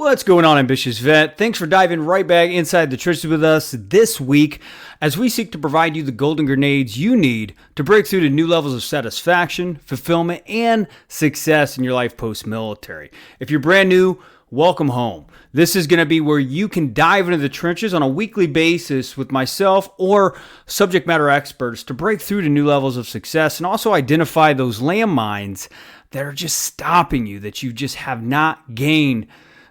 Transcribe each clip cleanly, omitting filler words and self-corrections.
What's going on, ambitious vet? Thanks for diving right back inside the trenches with us this week as we seek to provide you the golden grenades you need to break through to new levels of satisfaction, fulfillment, and success in your life post-military. If you're brand new, welcome home. This is going to be where you can dive into the trenches on a weekly basis with myself or subject matter experts to break through to new levels of success and also identify those landmines that are just stopping you, that you just have not gained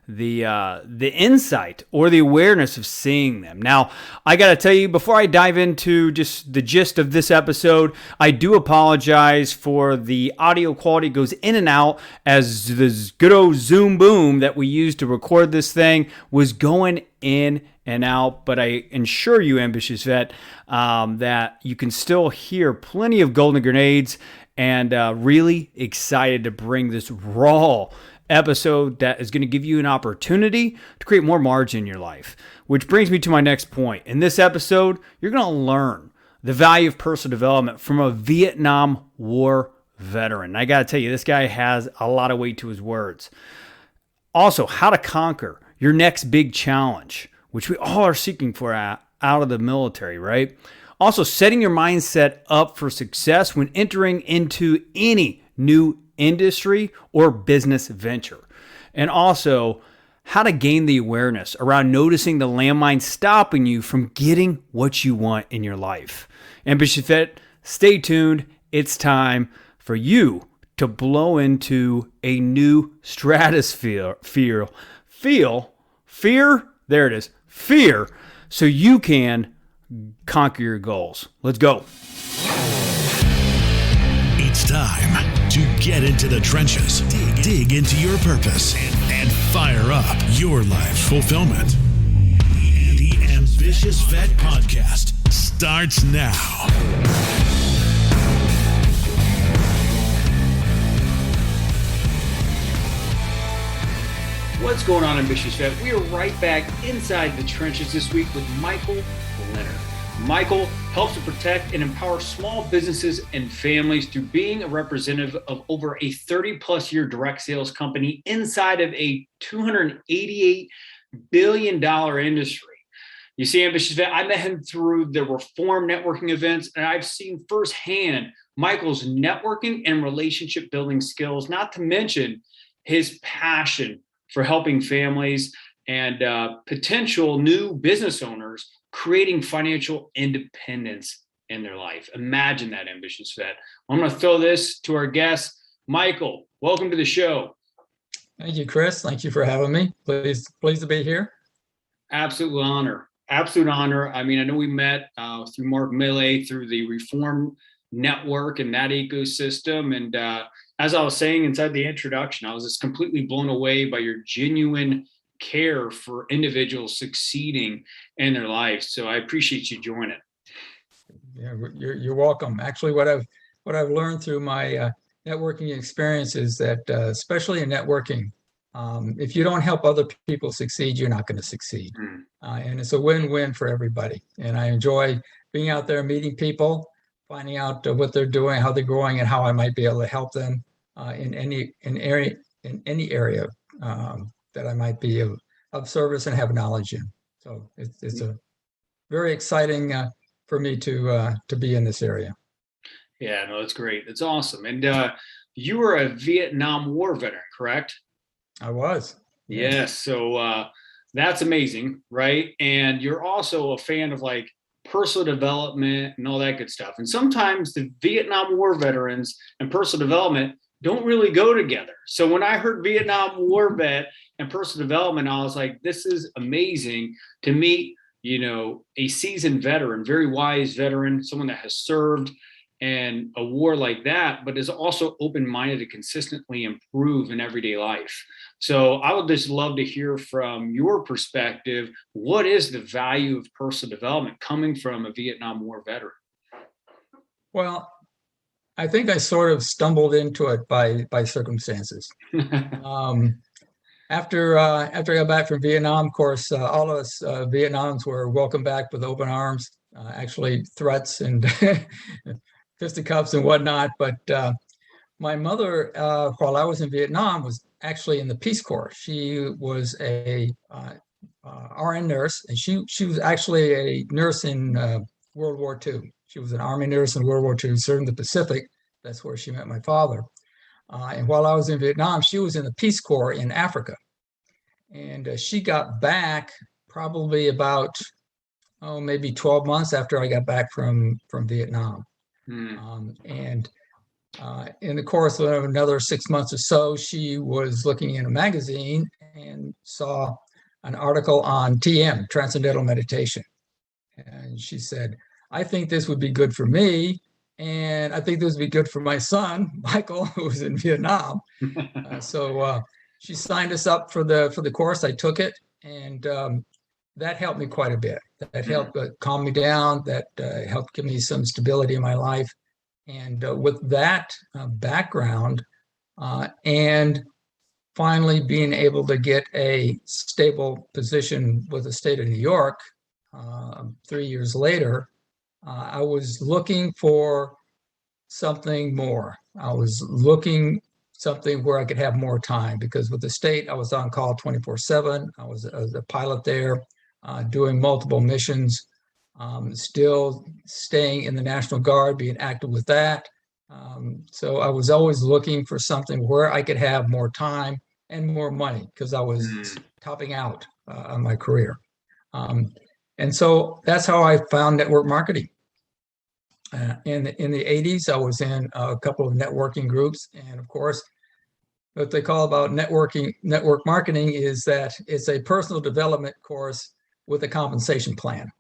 the insight or the awareness of seeing them. Now, I got to tell you, before I dive into just the gist of this episode, I do apologize for the audio quality. It goes in and out as this good old Zoom boom that we used to record this thing was going in and out, but I assure you, ambitious vet, that you can still hear plenty of golden grenades, and really excited to bring this raw episode that is going to give you an opportunity to create more margin in your life. Which brings me to my next point. In this episode, you're going to learn the value of personal development from a Vietnam War veteran. I got to tell you, this guy has a lot of weight to his words. Also, how to conquer your next big challenge, which we all are seeking for out of the military, right? Also, setting your mindset up for success when entering into any new industry or business venture. And also, how to gain the awareness around noticing the landmines stopping you from getting what you want in your life. Ambitious Vet, stay tuned. It's time for you to blow into a new stratosphere. Fear. There it is. Fear. So you can conquer your goals. Let's go. It's time to get into the trenches, dig into your purpose, and fire up your life's fulfillment. The Ambitious Vet Podcast starts now. What's going on, Ambitious Vet? We are right back inside the trenches this week with Michael Leonard. Michael helps to protect and empower small businesses and families through being a representative of over a 30-plus year direct sales company inside of a $288 billion industry. You see, Ambitious Vet, I met him through the Reform networking events, and I've seen firsthand Michael's networking and relationship building skills, not to mention his passion for helping families and potential new business owners creating financial independence in their life. Imagine that, Ambitious Vet. I'm going to throw this to our guest, Michael. Welcome to the show. Thank you, Chris. Thank you for having me. Pleased to be here. Absolute honor. Absolute honor. I mean, I know we met through Mark Millay, through the Reform network and that ecosystem. And as I was saying inside the introduction, I was just completely blown away by your genuine care for individuals succeeding in their life. So I appreciate you joining. Yeah, you're welcome. Actually, what I've learned through my networking experience is that, especially in networking, if you don't help other people succeed, you're not going to succeed. And it's a win-win for everybody. And I enjoy being out there, meeting people, finding out what they're doing, how they're growing, and how I might be able to help them in any area that I might be of service and have knowledge in. So it's a very exciting for me to be in this area. Yeah, no, that's great. That's awesome. And you were a Vietnam War veteran, correct? I was. Yes. So that's amazing, right? And you're also a fan of like personal development and all that good stuff. And sometimes the Vietnam War veterans and personal development don't really go together. So when I heard Vietnam War vet and personal development, I was like, this is amazing to meet, a seasoned veteran, very wise veteran, someone that has served in a war like that, but is also open-minded to consistently improve in everyday life. So I would just love to hear from your perspective, what is the value of personal development coming from a Vietnam War veteran? Well, I think I sort of stumbled into it by circumstances. After I got back from Vietnam, of course, all of us Vietnamans were welcomed back with open arms, actually threats and fisticuffs and whatnot. But my mother, while I was in Vietnam, was actually in the Peace Corps. She was a RN nurse, and she was actually a nurse in World War II. She was an Army nurse in World War II, served in the Pacific. That's where she met my father. And while I was in Vietnam, she was in the Peace Corps in Africa. And she got back probably about, maybe 12 months after I got back from Vietnam. And in the course of another 6 months or so, she was looking in a magazine and saw an article on TM, Transcendental Meditation. And she said, I think this would be good for me. And I think this would be good for my son, Michael, who was in Vietnam. So she signed us up for the course. I took it, and that helped me quite a bit. That helped calm me down. That helped give me some stability in my life. And with that background, and finally being able to get a stable position with the state of New York 3 years later, I was looking for something more. I was looking something where I could have more time, because with the state, I was on call 24/7. I was a pilot there, doing multiple missions, still staying in the National Guard, being active with that. So I was always looking for something where I could have more time and more money, because I was topping out on my career. And so that's how I found network marketing. In the 80s, I was in a couple of networking groups. And of course, what they call about network marketing is that it's a personal development course with a compensation plan.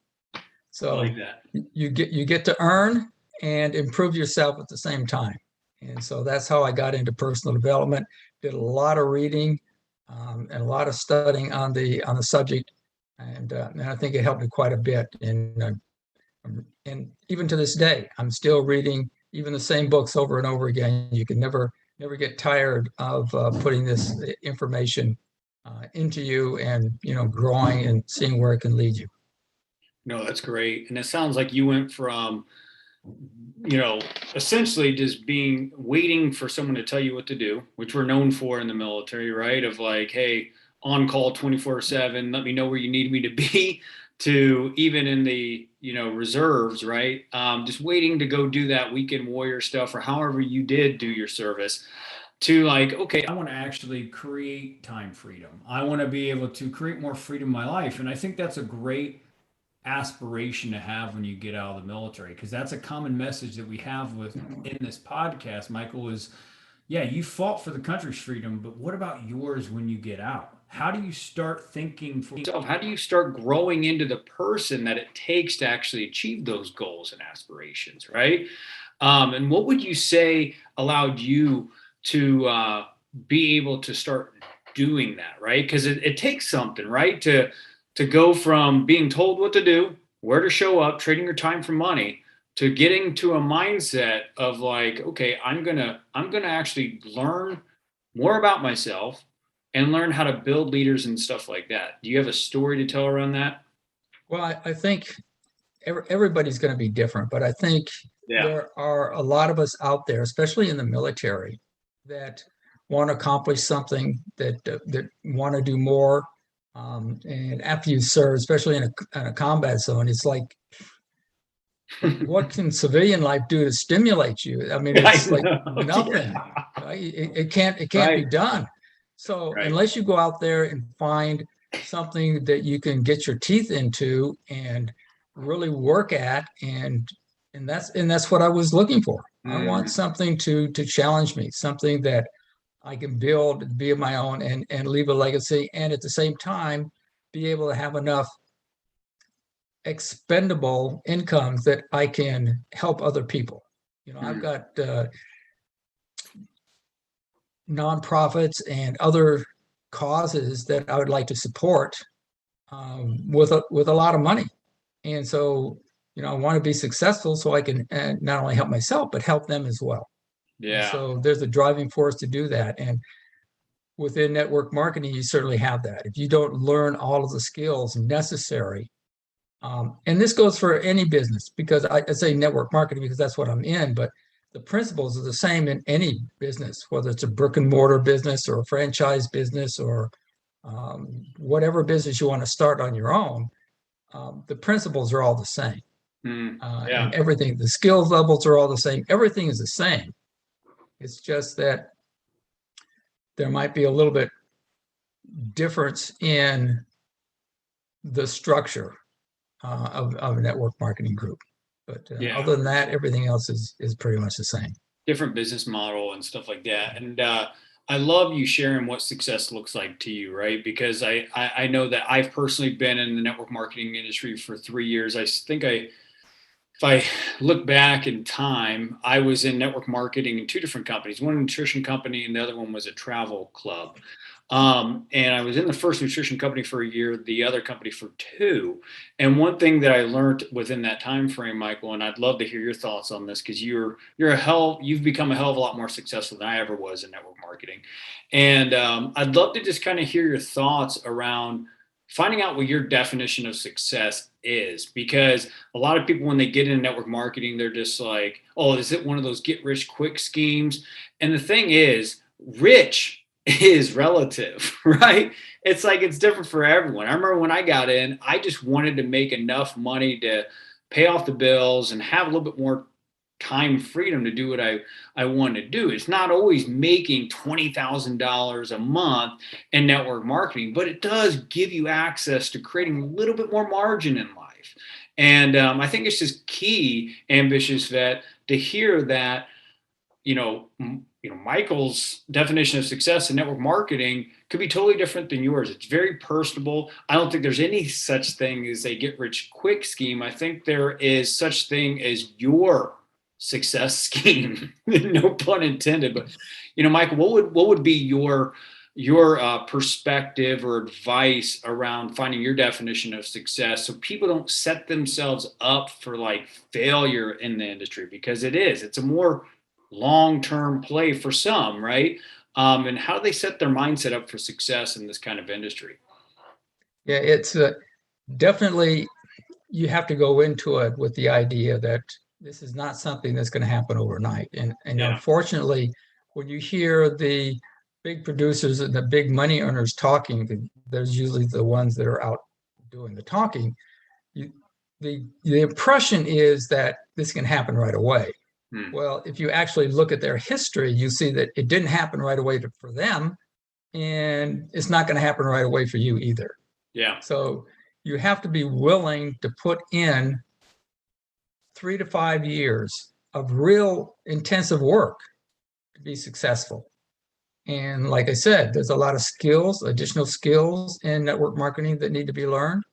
So I like that. you get to earn and improve yourself at the same time. And so that's how I got into personal development. Did a lot of reading and a lot of studying on the subject, and I think it helped me quite a bit. And even to this day, I'm still reading even the same books over and over again. You can never get tired of putting this information into you, and growing and seeing where it can lead you. No, that's great. And it sounds like you went from, essentially just waiting for someone to tell you what to do, which we're known for in the military, right? Of like, hey, on call 24/7, let me know where you need me to be, to even in the, reserves, right? Just waiting to go do that weekend warrior stuff, or however you did do your service, to like, okay, I want to actually create time freedom. I want to be able to create more freedom in my life. And I think that's a great aspiration to have when you get out of the military, because that's a common message that we have in this podcast, Michael, is, yeah, you fought for the country's freedom, but what about yours when you get out? How do you start thinking for yourself? How do you start growing into the person that it takes to actually achieve those goals and aspirations, right? And what would you say allowed you to be able to start doing that, right? Because it takes something, right? To go from being told what to do, where to show up, trading your time for money, to getting to a mindset of like, okay, I'm gonna actually learn more about myself and learn how to build leaders and stuff like that. Do you have a story to tell around that? Well, I think everybody's going to be different, but I think there are a lot of us out there, especially in the military, that want to accomplish something, that want to do more. And after you serve, especially in a combat zone, it's like, what can civilian life do to stimulate you? I mean, it's like nothing. Right? It can't be done. So unless you go out there and find something that you can get your teeth into and really work at, and that's what I was looking for. I want something to challenge me, something that I can build, be of my own, and leave a legacy, and at the same time be able to have enough expendable income that I can help other people. I've got nonprofits and other causes that I would like to support with a lot of money, and so I want to be successful so I can not only help myself but help them as well. Yeah. So there's a driving force to do that. And within network marketing, you certainly have that. If you don't learn all of the skills necessary, and this goes for any business, because I say network marketing because that's what I'm in, but the principles are the same in any business, whether it's a brick and mortar business or a franchise business or whatever business you want to start on your own. The principles are all the same. And everything, the skills levels are all the same. Everything is the same. It's just that there might be a little bit difference in the structure of a network marketing group. But other than that, everything else is pretty much the same. Different business model and stuff like that. And I love you sharing what success looks like to you, right? Because I know that I've personally been in the network marketing industry for 3 years. I think if I look back in time, I was in network marketing in 2 different companies, one a nutrition company and the other one was a travel club. And I was in the first nutrition company for a year, the other company for 2. And one thing that I learned within that time frame, Michael, and I'd love to hear your thoughts on this because you've become a hell of a lot more successful than I ever was in network marketing. And I'd love to just kind of hear your thoughts around finding out what your definition of success is, because a lot of people, when they get into network marketing, they're just like, oh, is it one of those get rich quick schemes? And the thing is, rich is relative, right? It's like, it's different for everyone. I remember when I got in, I just wanted to make enough money to pay off the bills and have a little bit more time freedom to do what I want to do. It's not always making $20,000 a month in network marketing, but it does give you access to creating a little bit more margin in life. And I think it's just key, Ambitious Vet, to hear that, Michael's definition of success in network marketing could be totally different than yours. It's very personable. I don't think there's any such thing as a get rich quick scheme. I think there is such thing as your success scheme. No pun intended. But Michael, what would be your perspective or advice around finding your definition of success so people don't set themselves up for like failure in the industry? Because it's a more long-term play for some, right? And how do they set their mindset up for success in this kind of industry? Yeah, it's definitely, you have to go into it with the idea that this is not something that's going to happen overnight. And unfortunately, when you hear the big producers and the big money earners talking, there's usually the ones that are out doing the talking. The impression is that this can happen right away. Well, if you actually look at their history, you see that it didn't happen right away for them, and it's not going to happen right away for you either. Yeah. So you have to be willing to put in 3 to 5 years of real intensive work to be successful. And like I said, there's a lot of skills, additional skills in network marketing that need to be learned,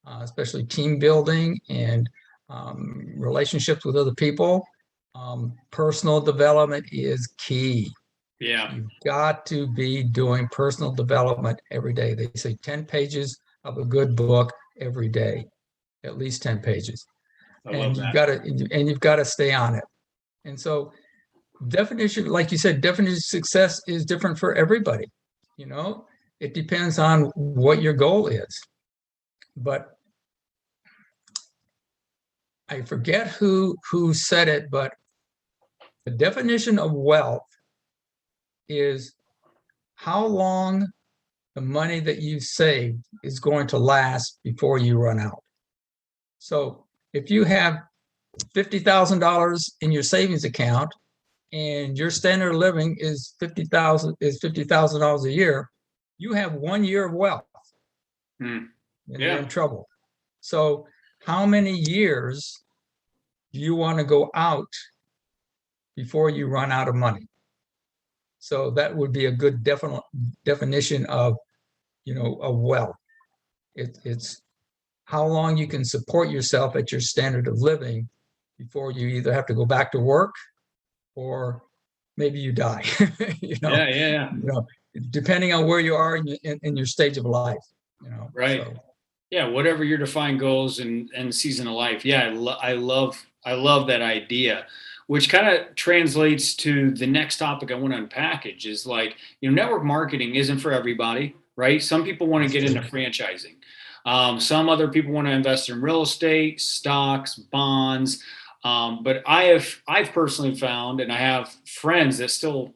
especially team building and relationships with other people. Personal development is key. Yeah. You've got to be doing personal development every day. They say 10 pages of a good book every day, at least 10 pages. And you've got to stay on it. And so definition, like you said, definition of success is different for everybody. It depends on what your goal is. But I forget who said it, but the definition of wealth is how long the money that you saved is going to last before you run out. So if you have $50,000 in your savings account and your standard of living is $50,000 a year, you have 1 year of wealth. And you're in trouble. So how many years do you want to go out before you run out of money? So that would be a good definition of, of wealth. It's how long you can support yourself at your standard of living before you either have to go back to work or maybe you die. Depending on where you are in your stage of life. Right. So. Yeah, whatever your defined goals and season of life. Yeah, I love that idea, which kind of translates to the next topic I want to unpackage is like, network marketing isn't for everybody, right? Some people want to get into franchising. Some other people want to invest in real estate, stocks, bonds. But I've personally found, and I have friends that still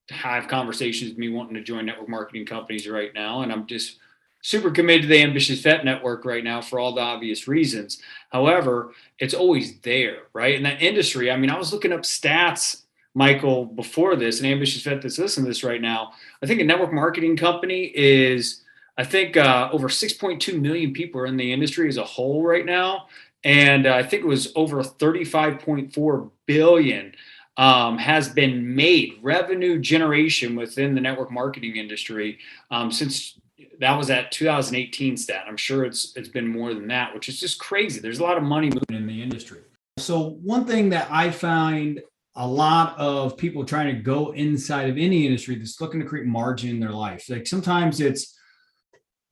have conversations with me wanting to join network marketing companies right now. And I'm just super committed to the Ambitious Vet Network right now for all the obvious reasons. However, it's always there, right? In that industry, I mean, I was looking up stats, Michael, before this, an Ambitious Vet that's listening to this right now. I think a network marketing company is, I think over 6.2 million people are in the industry as a whole right now. And I think it was over 35.4 billion has been made revenue generation within the network marketing industry since that was at 2018 stat. I'm sure it's been more than that, which is just crazy. There's a lot of money moving in the industry. So one thing that I find a lot of people trying to go inside of any industry that's looking to create margin in their life. Like sometimes it's,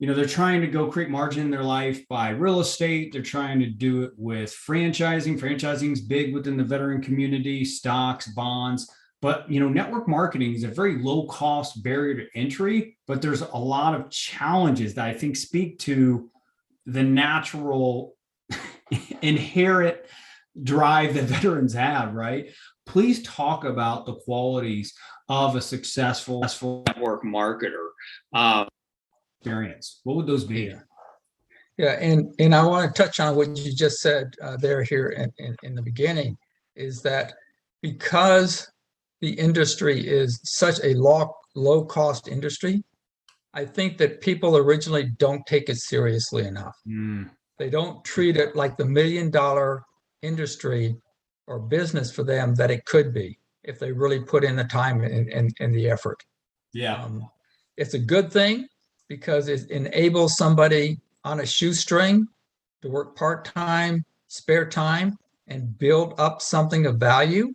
they're trying to go create margin in their life by real estate. They're trying to do it with franchising. Franchising is big within the veteran community, stocks, bonds. But, network marketing is a very low cost barrier to entry, but there's a lot of challenges that I think speak to the natural inherent drive that veterans have, right? Please talk about the qualities of a successful network marketer. Experience. What would those be? Yeah, and I want to touch on what you just said here in the beginning, is that because the industry is such a low cost industry, I think that people originally don't take it seriously enough. They don't treat it like the $1 million industry or business for them that it could be if they really put in the time and the effort. Yeah, it's a good thing because it enables somebody on a shoestring to work part-time, spare time, and build up something of value,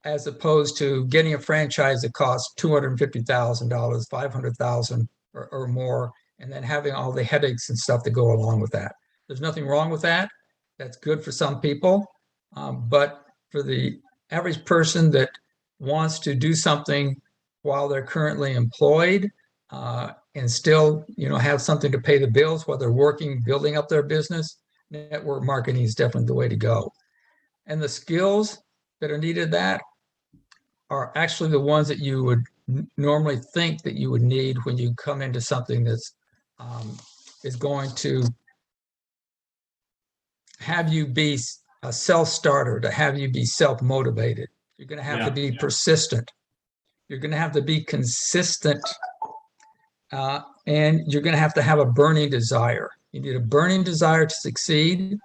as opposed to getting a franchise that costs $250,000, $500,000 or more, and then having all the headaches and stuff that go along with that. There's nothing wrong with that. That's good for some people. But for the average person that wants to do something while they're currently employed, and still, have something to pay the bills while they're working, building up their business, network marketing is definitely the way to go. And the skills that are needed that are actually the ones that you would normally think that you would need when you come into something that's is going to have you be a self-starter, to have you be self-motivated. You're going to have to be persistent. You're going to have to be consistent. And you're going to have a burning desire. You need a burning desire to succeed.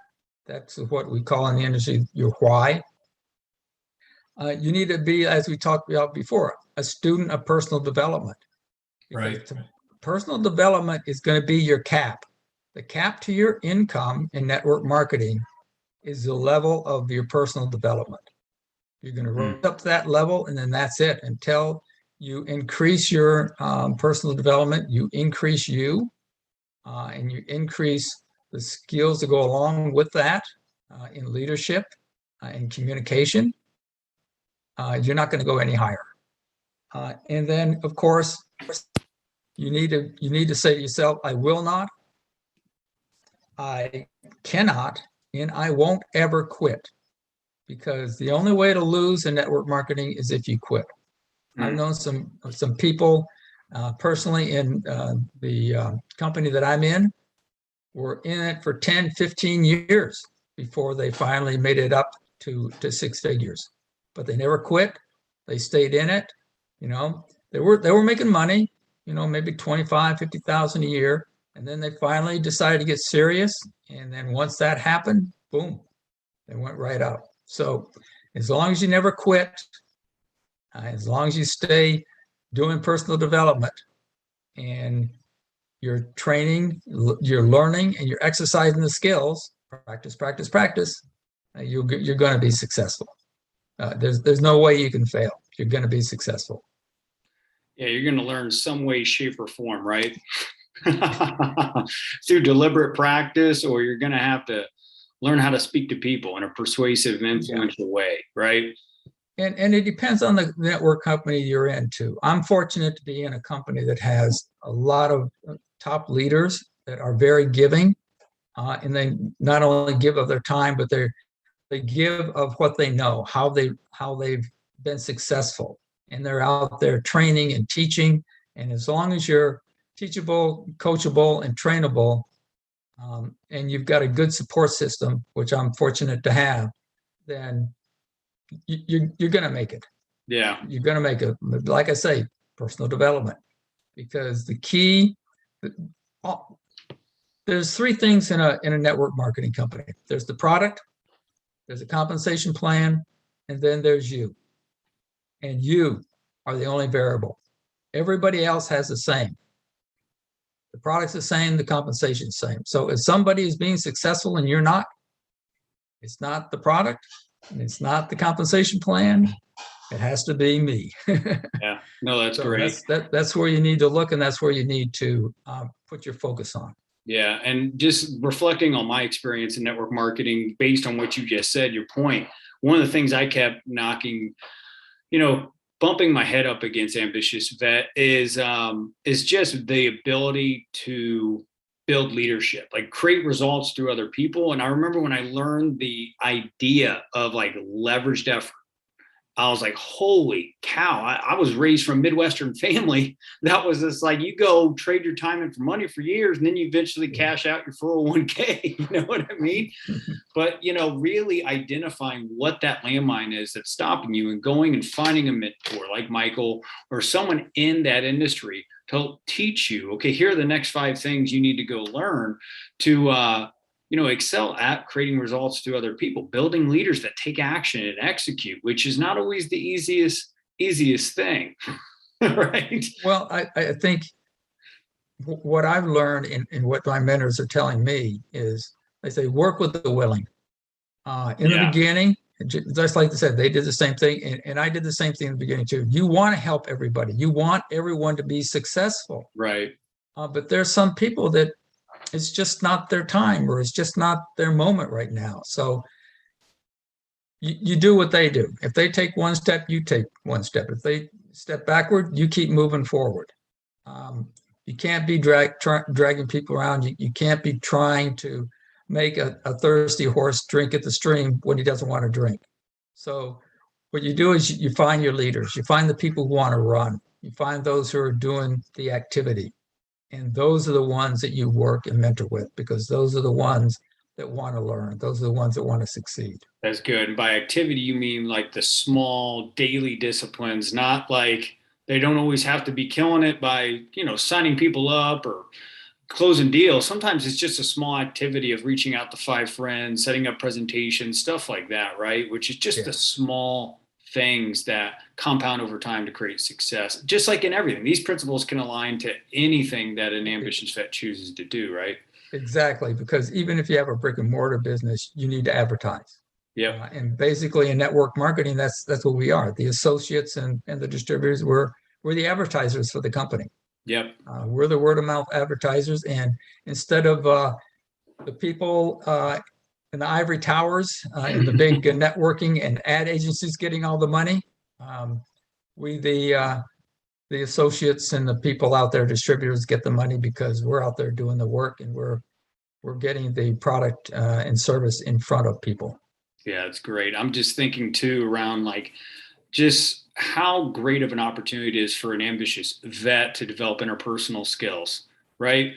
That's what we call in the industry your why. You need to be, as we talked about before, a student of personal development. Right. Personal development is going to be your cap. The cap to your income in network marketing is the level of your personal development. You're going to rise up to that level, and then that's it until you increase your personal development, you increase you, and you increase the skills that go along with that in leadership, in communication. You're not going to go any higher. And then, of course, you need to say to yourself, I will not, I cannot, and I won't ever quit. Because the only way to lose in network marketing is if you quit. I've known some people personally in the company that I'm in, were in it for 10, 15 years before they finally made it up to 6 figures. But they never quit. They stayed in it. They were making money, maybe 25, 50,000 a year. And then they finally decided to get serious. And then once that happened, boom, they went right up. So as long as you never quit, as long as you stay doing personal development and you're training, you're learning, and you're exercising the skills, practice, you're going to be successful. There's no way you can fail. You're going to be successful. Yeah, you're going to learn some way, shape, or form, right? Through deliberate practice, or you're going to have to learn how to speak to people in a persuasive and influential way, right? And it depends on the network company you're in too. I'm fortunate to be in a company that has a lot of top leaders that are very giving, and they not only give of their time, but they give of what they know, how they've been successful, and they're out there training and teaching. And as long as you're teachable, coachable, and trainable, and you've got a good support system, which I'm fortunate to have, then you're going to make it. Yeah. You're going to make it. Like I say, personal development, because the key, there's three things in a network marketing company. There's the product, there's a compensation plan, and then there's you. And you are the only variable. Everybody else has the same. The product's the same, the compensation's the same. So if somebody is being successful and you're not, it's not the product, and it's not the compensation plan. It has to be me. Yeah, no, that's So great. That's where you need to look, and that's where you need to put your focus on. Yeah, and just reflecting on my experience in network marketing, based on what you just said, your point, one of the things I kept knocking, bumping my head up against Ambitious Vet is just the ability to build leadership, like create results through other people. And I remember when I learned the idea of like leveraged effort, I was like, holy cow. I was raised from a Midwestern family. That was just like, you go trade your time in for money for years, and then you eventually cash out your 401k. You know what I mean? But, really identifying what that landmine is that's stopping you, and going and finding a mentor like Michael or someone in that industry to help teach you, okay, here are the next 5 things you need to go learn to, excel at creating results to other people, building leaders that take action and execute, which is not always the easiest thing. Right. Well, I think what I've learned and what my mentors are telling me is they say, work with the willing. In the beginning, just like they said, they did the same thing. And I did the same thing in the beginning too. You want to help everybody. You want everyone to be successful. Right. But there's some people that it's just not their time, or it's just not their moment right now. So you do what they do. If they take one step, you take one step. If they step backward, you keep moving forward. You can't be dragging people around. You can't be trying to make a thirsty horse drink at the stream when he doesn't want to drink. So what you do is you find your leaders. You find the people who want to run. You find those who are doing the activity. And those are the ones that you work and mentor with, because those are the ones that want to learn. Those are the ones that want to succeed. That's good. And by activity, you mean like the small daily disciplines, not like they don't always have to be killing it by, signing people up or closing deals. Sometimes it's just a small activity of reaching out to 5 friends, setting up presentations, stuff like that, right? Which is just the small things that compound over time to create success. Just like in everything, these principles can align to anything that an ambitious vet chooses to do, right? Exactly, because even if you have a brick and mortar business, you need to advertise. Yeah. And basically in network marketing, that's what we are. The associates and the distributors, we're the advertisers for the company. Yep. We're the word of mouth advertisers. And instead of the people in the ivory towers and the big networking and ad agencies getting all the money, we the associates and the people out there, distributors, get the money because we're out there doing the work, and we're getting the product and service in front of people. Yeah, it's great. I'm just thinking too around like just how great of an opportunity it is for an ambitious vet to develop interpersonal skills, right?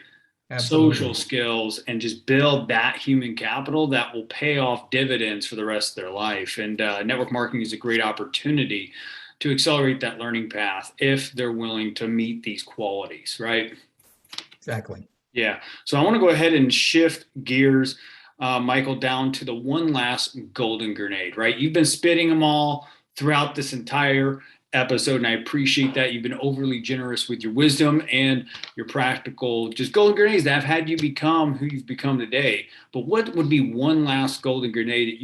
Absolutely. Social skills, and just build that human capital that will pay off dividends for the rest of their life. And network marketing is a great opportunity to accelerate that learning path if they're willing to meet these qualities, right? Exactly. Yeah. So I want to go ahead and shift gears, Michael, down to the one last golden grenade, right? You've been spitting them all throughout this entire episode, and I appreciate that. You've been overly generous with your wisdom and your practical just golden grenades that have had you become who you've become today. But what would be one last golden grenade that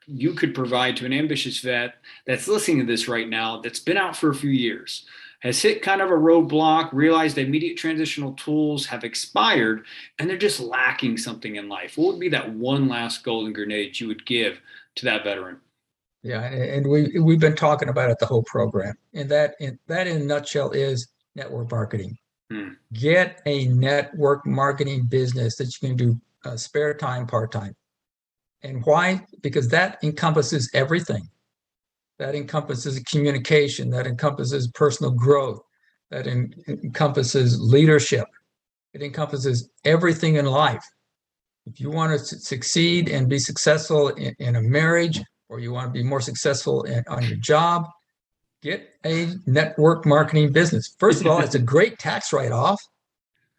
you could provide to an ambitious vet that's listening to this right now, that's been out for a few years, has hit kind of a roadblock, realized the immediate transitional tools have expired, and they're just lacking something in life? What would be that one last golden grenade you would give to that veteran? Yeah, and we've been talking about it the whole program, and that in a nutshell is network marketing. Get a network marketing business that you can do spare time, part time, And why? Because that encompasses everything. That encompasses communication, that encompasses personal growth, that encompasses leadership. It encompasses everything in life. If you want to succeed and be successful in a marriage, or you want to be more successful on your job, get a network marketing business. First of all, it's a great tax write-off.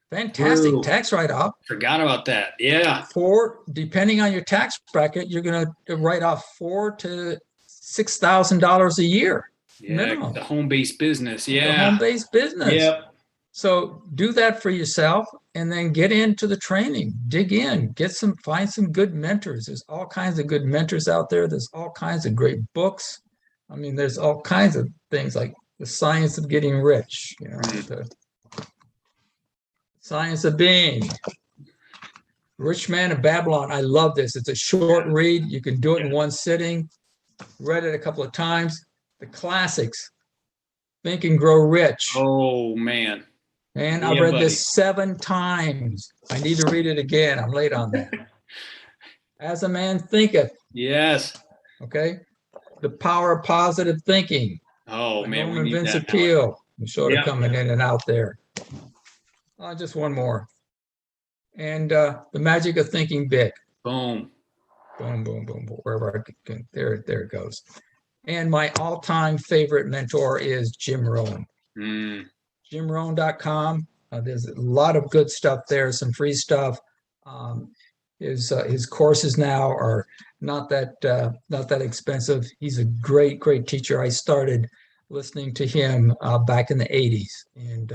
Fantastic tax write-off. Forgot about that. Yeah. Depending on your tax bracket, you're going to write off $4,000 to $6,000 a year. Yeah, minimum. the home-based business. Yeah. The home-based business. Yep. So do that for yourself, and then get into the training. Dig in. Find some good mentors. There's all kinds of good mentors out there. There's all kinds of great books. I mean, there's all kinds of things like The Science of Getting Rich, the Science of Being. Rich Man of Babylon. I love this. It's a short read. You can do it in one sitting. Read it a couple of times. The classics. Think and Grow Rich. Oh, man. And I've read this 7 times. I need to read it again. I'm late on that. As a Man Thinketh. Yes. Okay. The Power of Positive Thinking. Oh, man. Norman Vincent Peale. I'm sort of coming in and out there. Just one more. And The Magic of Thinking Big. Boom. Boom, boom, boom. Wherever I can. There it goes. And my all-time favorite mentor is Jim Rohn. JimRohn.com. There's a lot of good stuff there, some free stuff. His courses now are not that expensive. He's a great teacher. I started listening to him back in the 80s, and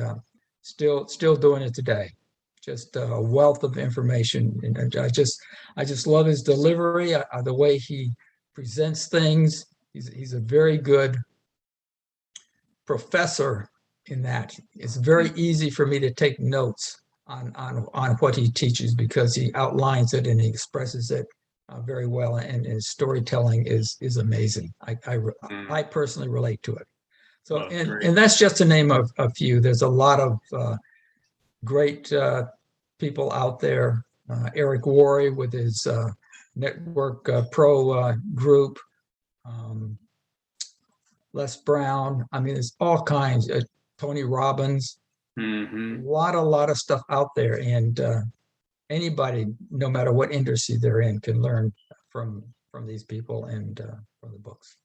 still doing it today. Just a wealth of information, and I just love his delivery, the way he presents things. He's a very good professor in that. It's very easy for me to take notes on what he teaches, because he outlines it and he expresses it very well, and his storytelling is amazing. I personally relate to it. So, and that's just to name a few. There's a lot of great people out there. Eric Worre with his Network Pro group. Les Brown. I mean, there's all kinds. Tony Robbins. A lot of stuff out there, and anybody, no matter what industry they're in, can learn from these people and from the books.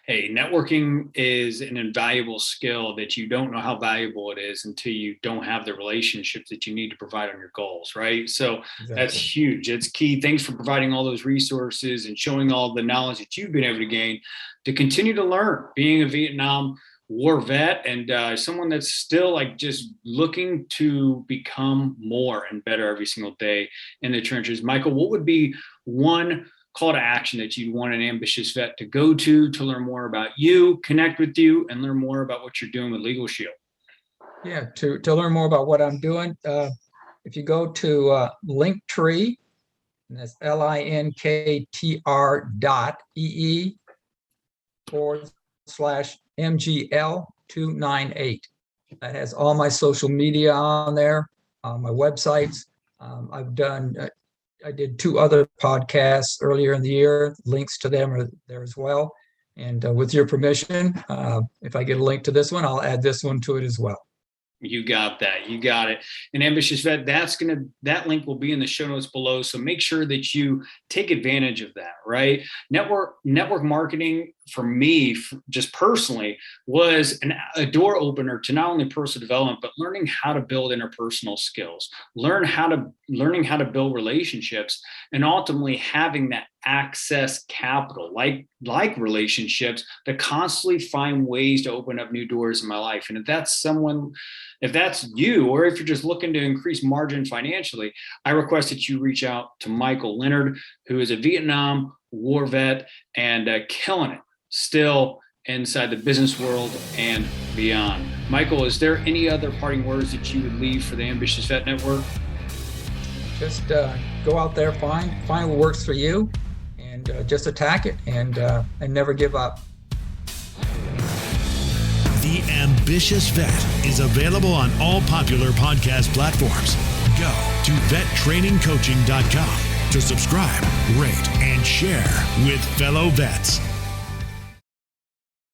Hey, networking is an invaluable skill that you don't know how valuable it is until you don't have the relationships that you need to provide on your goals, right? So That's huge. It's key. Thanks for providing all those resources and showing all the knowledge that you've been able to gain to continue to learn. Being a Vietnam War vet and someone that's still like just looking to become more and better every single day in the trenches. Michael, what would be one call to action that you'd want an ambitious vet to go to learn more about you, connect with you, and learn more about what you're doing with Legal Shield? Yeah, to learn more about what I'm doing, if you go to Linktree, and that's linktr.ee/MGL298. That has all my social media on there, my websites. I did 2 other podcasts earlier in the year. Links to them are there as well. And with your permission, if I get a link to this one, I'll add this one to it as well. You got that. You got it. And Ambitious Vet, that link will be in the show notes below. So make sure that you take advantage of that, right? Network marketing for me, just personally, was a door opener to not only personal development, but learning how to build interpersonal skills, learning how to build relationships, and ultimately having that access capital, like relationships, to constantly find ways to open up new doors in my life. And if that's you, or if you're just looking to increase margin financially, I request that you reach out to Michael Leonard, who is a Vietnam War vet and killing it still inside the business world and beyond. Michael, is there any other parting words that you would leave for the Ambitious Vet Network? Just go out there, find what works for you, and just attack it, and never give up. The Ambitious Vet is available on all popular podcast platforms. Go to vettrainingcoaching.com to subscribe, rate, and share with fellow vets.